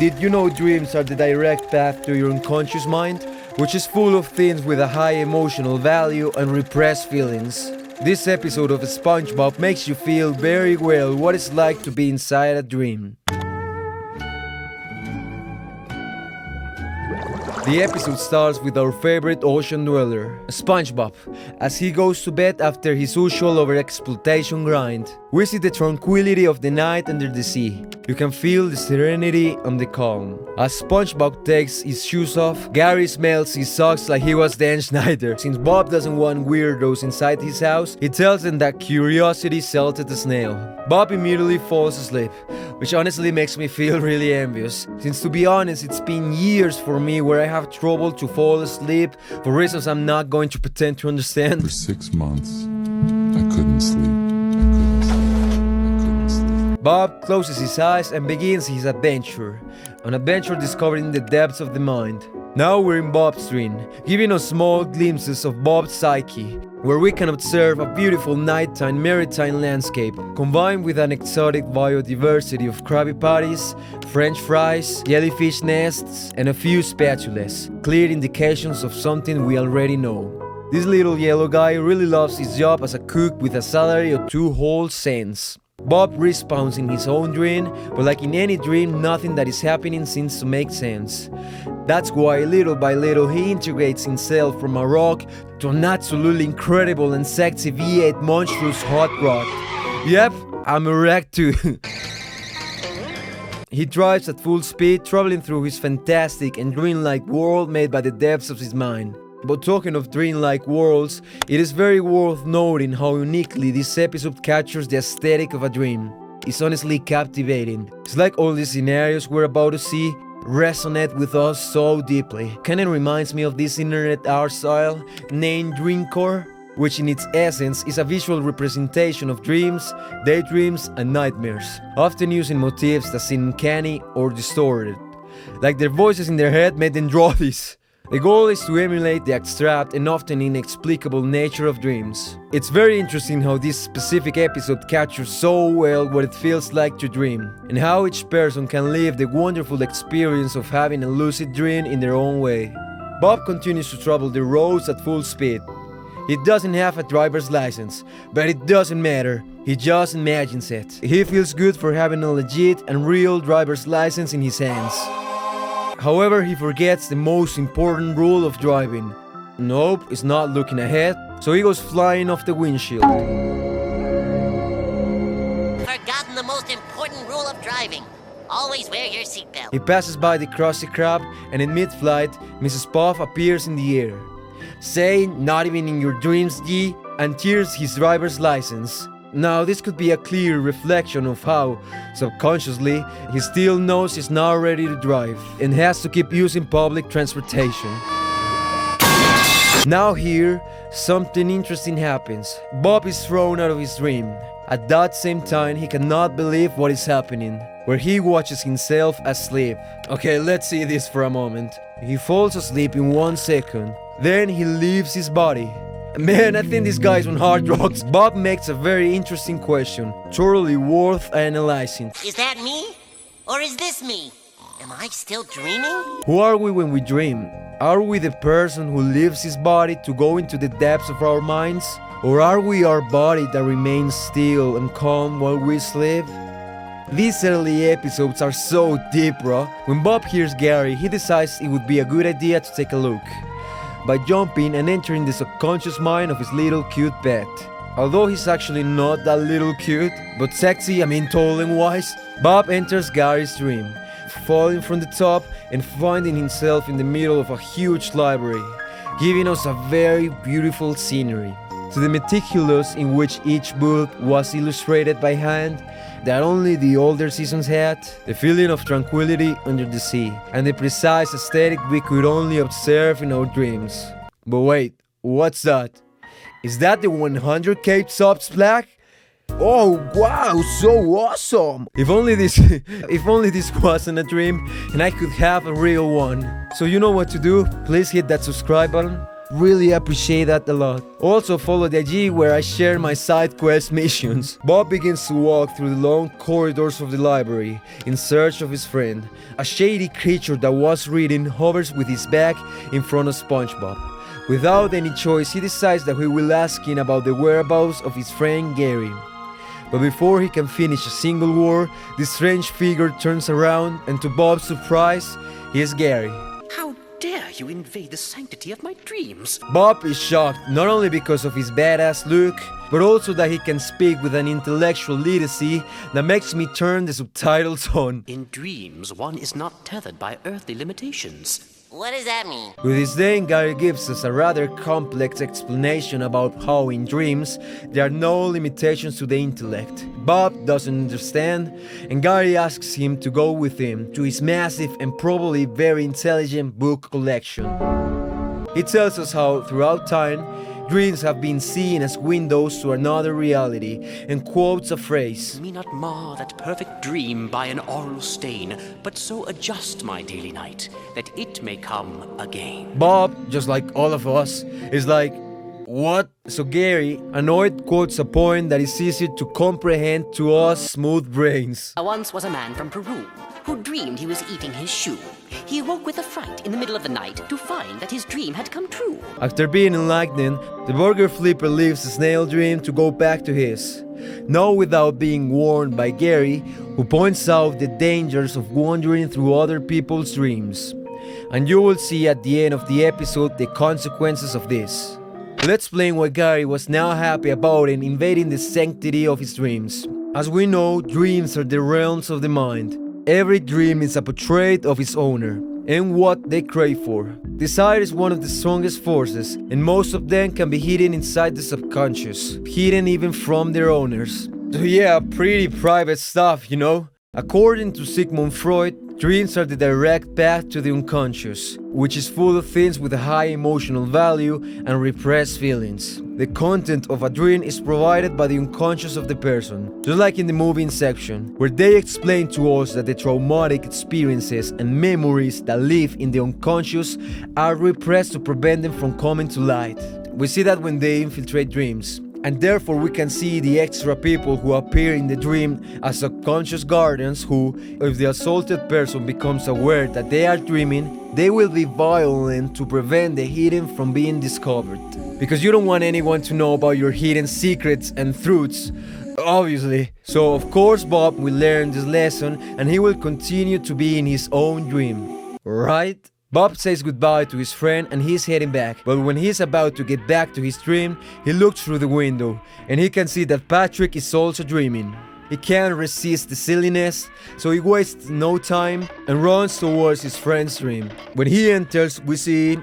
Did you know dreams are the direct path to your unconscious mind, which is full of things with a high emotional value and repressed feelings? This episode of SpongeBob makes you feel very well what it's like to be inside a dream. The episode starts with our favorite ocean dweller, SpongeBob, as he goes to bed after his usual overexploitation grind. We see the tranquility of the night under the sea. You can feel the serenity and the calm. As SpongeBob takes his shoes off, Gary smells his socks like he was Dan Schneider. Since Bob doesn't want weirdos inside his house, he tells them that curiosity salted the snail. Bob immediately falls asleep, which honestly makes me feel really envious, since to be honest, it's been years for me where I have trouble to fall asleep for reasons I'm not going to pretend to understand. For 6 months, I couldn't sleep. I couldn't sleep. Bob closes his eyes and begins his adventure, an adventure discovering the depths of the mind. Now we're in Bob's dream, giving us small glimpses of Bob's psyche, where we can observe a beautiful nighttime maritime landscape, combined with an exotic biodiversity of Krabby Patties, French fries, jellyfish nests, and a few spatulas, clear indications of something we already know. This little yellow guy really loves his job as a cook with a salary of 2 whole cents. Bob respawns in his own dream, but like in any dream, nothing that is happening seems to make sense. That's why little by little he integrates himself from a rock to an absolutely incredible and sexy V8 monstrous hot rod. Yep, I'm erect too. He drives at full speed, traveling through his fantastic and dreamlike world made by the depths of his mind. But talking of dreamlike worlds, it is very worth noting how uniquely this episode captures the aesthetic of a dream. It's honestly captivating. It's like all the scenarios we're about to see resonate with us so deeply. Kinda reminds me of this internet art style named Dreamcore, which in its essence is a visual representation of dreams, daydreams, and nightmares, often using motifs that seem uncanny or distorted. Like their voices in their head made them draw this. The goal is to emulate the abstract and often inexplicable nature of dreams. It's very interesting how this specific episode captures so well what it feels like to dream, and how each person can live the wonderful experience of having a lucid dream in their own way. Bob continues to travel the roads at full speed. He doesn't have a driver's license, but it doesn't matter, he just imagines it. He feels good for having a legit and real driver's license in his hands. However, he forgets the most important rule of driving. Nope, he's not looking ahead, so he goes flying off the windshield. Forgotten the most important rule of driving. Always wear your seatbelt. He passes by the Krusty Krab, and in mid-flight, Mrs. Puff appears in the air, saying, "Not even in your dreams, G," and tears his driver's license. Now, this could be a clear reflection of how, subconsciously, he still knows he's not ready to drive and has to keep using public transportation. Now here, something interesting happens. Bob is thrown out of his dream. At that same time, he cannot believe what is happening, where he watches himself asleep. Okay, let's see this for a moment. He falls asleep in 1 second, then he leaves his body. Man, I think this guy's on hard drugs. Bob makes a very interesting question, totally worth analyzing. Is that me? Or is this me? Am I still dreaming? Who are we when we dream? Are we the person who leaves his body to go into the depths of our minds? Or are we our body that remains still and calm while we sleep? These early episodes are so deep, bro. When Bob hears Gary, he decides it would be a good idea to take a look, by jumping and entering the subconscious mind of his little cute pet. Although he's actually not that little cute, but sexy, tall and wise, Bob enters Gary's dream, falling from the top and finding himself in the middle of a huge library, giving us a very beautiful scenery. To the meticulous in which each book was illustrated by hand, that only the older seasons had, the feeling of tranquility under the sea, and the precise aesthetic we could only observe in our dreams. But wait, what's that? Is that the 100k subs plaque? Oh wow, so awesome! If only this wasn't a dream and I could have a real one. So you know what to do, please hit that subscribe button, really appreciate that a lot. Also follow the IG where I share my side quest missions. Bob begins to walk through the long corridors of the library in search of his friend. A shady creature that was reading hovers with his back in front of SpongeBob. Without any choice, he decides that he will ask him about the whereabouts of his friend Gary. But before he can finish a single word, this strange figure turns around, and to Bob's surprise, he is Gary. How dare you invade the sanctity of my dreams? Bob is shocked not only because of his badass look, but also that he can speak with an intellectual literacy that makes me turn the subtitles on. In dreams, one is not tethered by earthly limitations. What does that mean? With his name, Gary gives us a rather complex explanation about how in dreams there are no limitations to the intellect. Bob doesn't understand, and Gary asks him to go with him to his massive and probably very intelligent book collection. He tells us how throughout time, dreams have been seen as windows to another reality, and quotes a phrase. Me not mar that perfect dream by an oral stain, but so adjust my daily night, that it may come again. Bob, just like all of us, is like, what? So Gary, annoyed, quotes a point that is easier to comprehend to us smooth brains. Once was a man from Peru who dreamed he was eating his shoe. He awoke with a fright in the middle of the night to find that his dream had come true. After being enlightened, the burger flipper leaves the snail dream to go back to his. Not without being warned by Gary, who points out the dangers of wandering through other people's dreams. And you will see at the end of the episode the consequences of this. Let's explain why Gary was now happy about it invading the sanctity of his dreams. As we know, dreams are the realms of the mind. Every dream is a portrait of its owner and what they crave for. Desire is one of the strongest forces, and most of them can be hidden inside the subconscious, hidden even from their owners. So yeah, pretty private stuff, you know? According to Sigmund Freud, dreams are the direct path to the unconscious, which is full of things with a high emotional value and repressed feelings. The content of a dream is provided by the unconscious of the person, just like in the movie Inception, where they explain to us that the traumatic experiences and memories that live in the unconscious are repressed to prevent them from coming to light. We see that when they infiltrate dreams. And therefore we can see the extra people who appear in the dream as subconscious guardians who, if the assaulted person becomes aware that they are dreaming, they will be violent to prevent the hidden from being discovered. Because you don't want anyone to know about your hidden secrets and truths, obviously. So of course Bob will learn this lesson and he will continue to be in his own dream. Right? Bob says goodbye to his friend and he's heading back, but when he's about to get back to his dream, he looks through the window and he can see that Patrick is also dreaming. He can't resist the silliness, so he wastes no time and runs towards his friend's dream. When he enters, we see,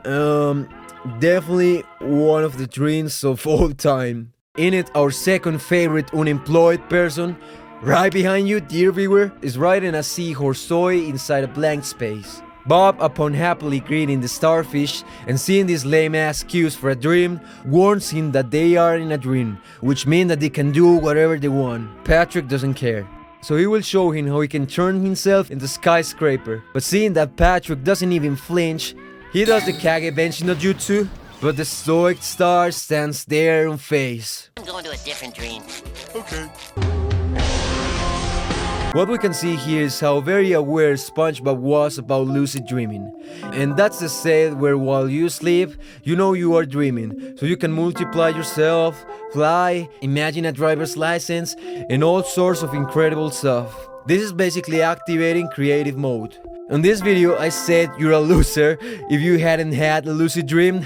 definitely one of the dreams of all time. In it, our second favorite unemployed person, right behind you, dear viewer, is riding a seahorse toy inside a blank space. Bob, upon happily greeting the starfish and seeing this lame-ass excuse for a dream, warns him that they are in a dream, which means that they can do whatever they want. Patrick doesn't care. So he will show him how he can turn himself into a skyscraper. But seeing that Patrick doesn't even flinch, he does the Kage Benchi no Jutsu, but the stoic star stands there on face. I'm going to a different dream. Okay. What we can see here is how very aware SpongeBob was about lucid dreaming. And that's the state where while you sleep, you know you are dreaming. So you can multiply yourself, fly, imagine a driver's license, and all sorts of incredible stuff. This is basically activating creative mode. In this video, I said you're a loser if you hadn't had a lucid dream.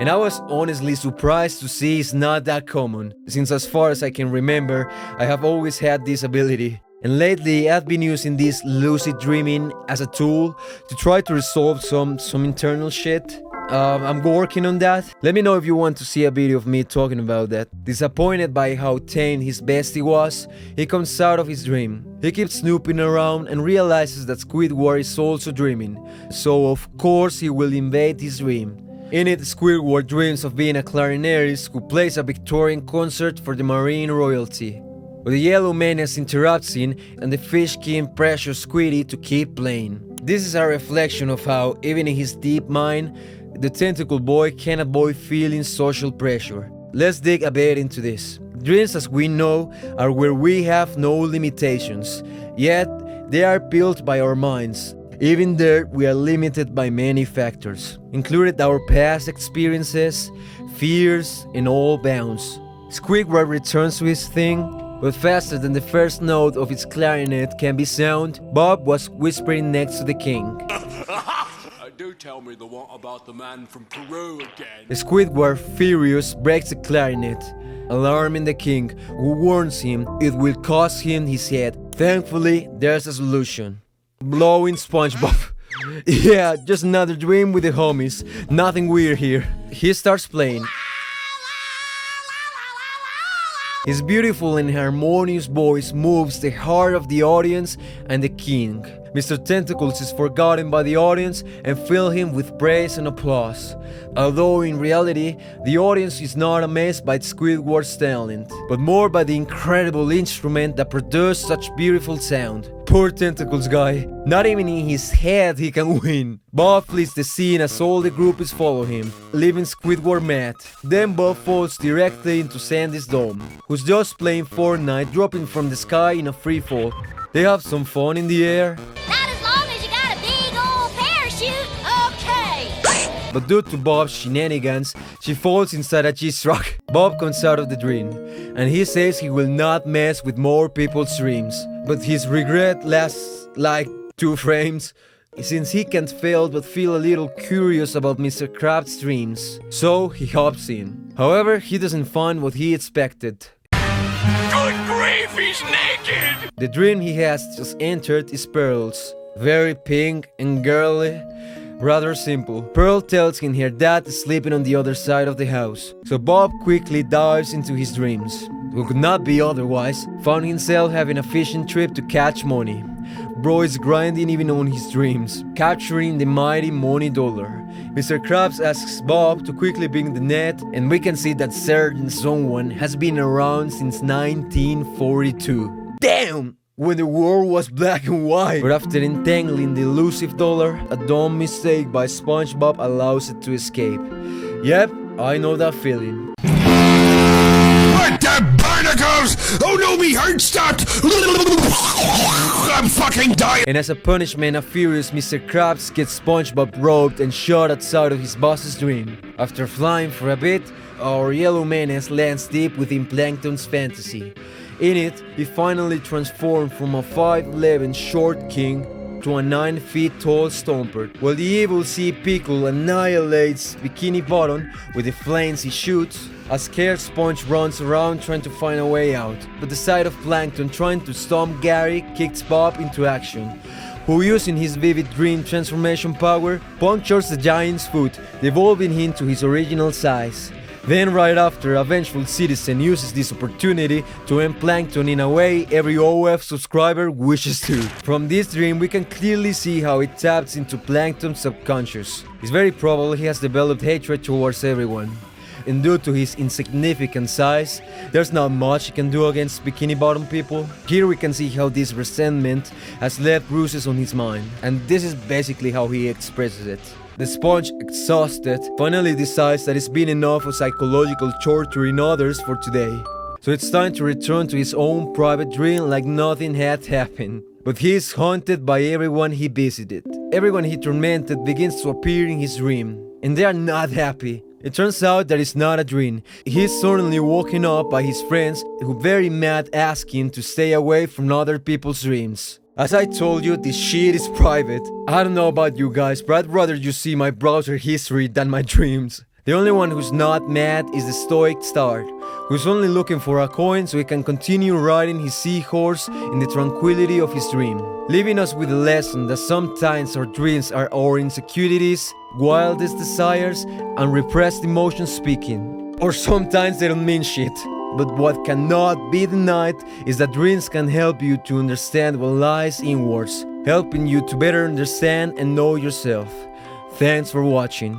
And I was honestly surprised to see it's not that common, since as far as I can remember, I have always had this ability. And lately, I've been using this lucid dreaming as a tool to try to resolve some internal shit. I'm working on that. Let me know if you want to see a video of me talking about that. Disappointed by how tame his bestie was, he comes out of his dream. He keeps snooping around and realizes that Squidward is also dreaming. So of course he will invade his dream. In it, Squidward dreams of being a clarinetist who plays a Victorian concert for the marine royalty. But the yellow menace interrupts him and the fish king pressures Squiddy to keep playing. This is a reflection of how, even in his deep mind, the tentacle boy can't avoid feeling social pressure. Let's dig a bit into this. Dreams, as we know, are where we have no limitations, yet they are built by our minds. Even there, we are limited by many factors, including our past experiences, fears, and all bounds. Squidward returns to his thing, but faster than the first note of its clarinet can be sound, Bob was whispering next to the king. Do tell me the one about the man from Peru again. Squidward, furious, breaks the clarinet, alarming the king, who warns him it will cost him his head. Thankfully, there's a solution. Blowing SpongeBob. Yeah, just another dream with the homies. Nothing weird here. He starts playing. His beautiful and harmonious voice moves the heart of the audience and the king. Mr. Tentacles is forgotten by the audience and fill him with praise and applause. Although in reality, the audience is not amazed by Squidward's talent, but more by the incredible instrument that produced such beautiful sound. Poor Tentacles guy, not even in his head he can win. Bob flees the scene as all the groupies follow him, leaving Squidward mad. Then Bob falls directly into Sandy's dome, who's just playing Fortnite, dropping from the sky in a free fall. They have some fun in the air. Not as long as you got a big old parachute, okay. But due to Bob's shenanigans, she falls inside a cheese truck. Bob comes out of the dream, and he says he will not mess with more people's dreams. But his regret lasts like 2 frames, since he can't fail but feel a little curious about Mr. Krabs' dreams. So he hops in. However, he doesn't find what he expected. Good grief, he's naked! The dream he has just entered is Pearl's. Very pink and girly, rather simple. Pearl tells him her dad is sleeping on the other side of the house. So Bob quickly dives into his dreams. Who could not be otherwise, found himself having a fishing trip to catch money. Bro is grinding even on his dreams, capturing the mighty money dollar. Mr. Krabs asks Bob to quickly bring the net, and we can see that certain someone has been around since 1942. Damn! When the world was black and white. But after entangling the elusive dollar, a dumb mistake by SpongeBob allows it to escape. Yep, I know that feeling. What the barnacles? Oh no, me heart stopped! I'm fucking dying! And as a punishment, a furious Mr. Krabs gets SpongeBob roped and shot outside of his boss's dream. After flying for a bit, our yellow menace lands deep within Plankton's fantasy. In it, he finally transformed from a 5'11" short king to a 9 feet tall stomper, while the evil Sea Pickle annihilates Bikini Bottom with the flames he shoots. A scared Sponge runs around trying to find a way out, but the sight of Plankton trying to stomp Gary kicks Bob into action, who, using his vivid dream transformation power, punctures the giant's foot, devolving him to his original size. Then right after, a vengeful citizen uses this opportunity to end Plankton in a way every OF subscriber wishes to. From this dream, we can clearly see how it taps into Plankton's subconscious. It's very probable he has developed hatred towards everyone. And due to his insignificant size, there's not much he can do against Bikini Bottom people. Here we can see how this resentment has left bruises on his mind, and this is basically how he expresses it. The Sponge, exhausted, finally decides that it's been enough of psychological torturing others for today. So it's time to return to his own private dream like nothing had happened. But he is haunted by everyone he visited. Everyone he tormented begins to appear in his dream, and they are not happy. It turns out that it's not a dream. He's suddenly woken up by his friends who very mad ask him to stay away from other people's dreams. As I told you, this shit is private. I don't know about you guys, but I'd rather you see my browser history than my dreams. The only one who's not mad is the stoic Star, who's only looking for a coin so he can continue riding his seahorse in the tranquility of his dream, leaving us with the lesson that sometimes our dreams are our insecurities, wildest desires, and repressed emotions speaking. Or sometimes they don't mean shit. But what cannot be denied is that dreams can help you to understand what lies inwards, helping you to better understand and know yourself. Thanks for watching.